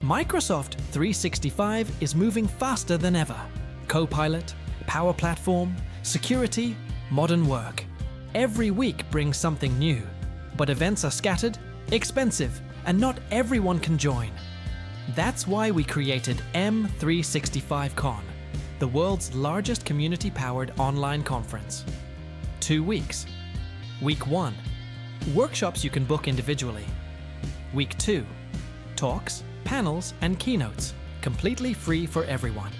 Microsoft 365 is moving faster than ever. Copilot, Power Platform, security, modern work. Every week brings something new, but events are scattered, expensive, and not everyone can join. That's why we created M365 Con, the world's largest community-powered online conference. 2 weeks. Week 1, workshops you can book individually. Week 2, talks, panels, and keynotes, completely free for everyone.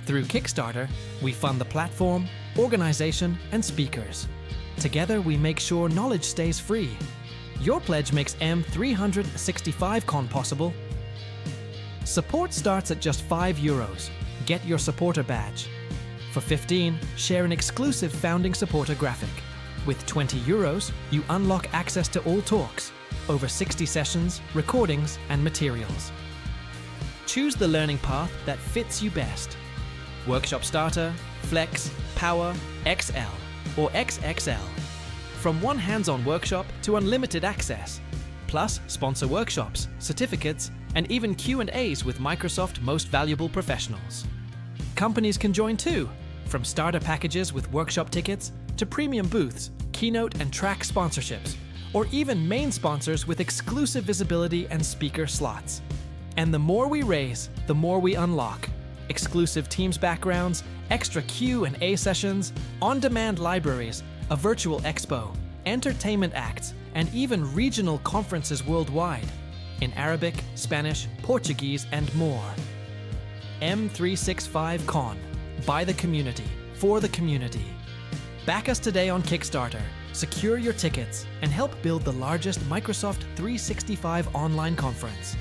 Through Kickstarter, we fund the platform, organization, and speakers. Together, we make sure knowledge stays free. Your pledge makes M365 Con possible. Support starts at just €5. Get your supporter badge. For 15, share an exclusive founding supporter graphic. With €20, you unlock access to all talks, over 60 sessions, recordings, and materials. Choose the learning path that fits you best. Workshop Starter, Flex, Power, XL, or XXL. From one hands-on workshop to unlimited access. Plus, sponsor workshops, certificates, and even Q&As with Microsoft Most Valuable Professionals. Companies can join too, from starter packages with workshop tickets to premium booths, keynote and track sponsorships, or even main sponsors with exclusive visibility and speaker slots. And the more we raise, the more we unlock. Exclusive Teams backgrounds, extra Q&A sessions, on-demand libraries, a virtual expo, entertainment acts, and even regional conferences worldwide, in Arabic, Spanish, Portuguese, and more. M365 Con, by the community, for the community. Back us today on Kickstarter, secure your tickets, and help build the largest Microsoft 365 online conference.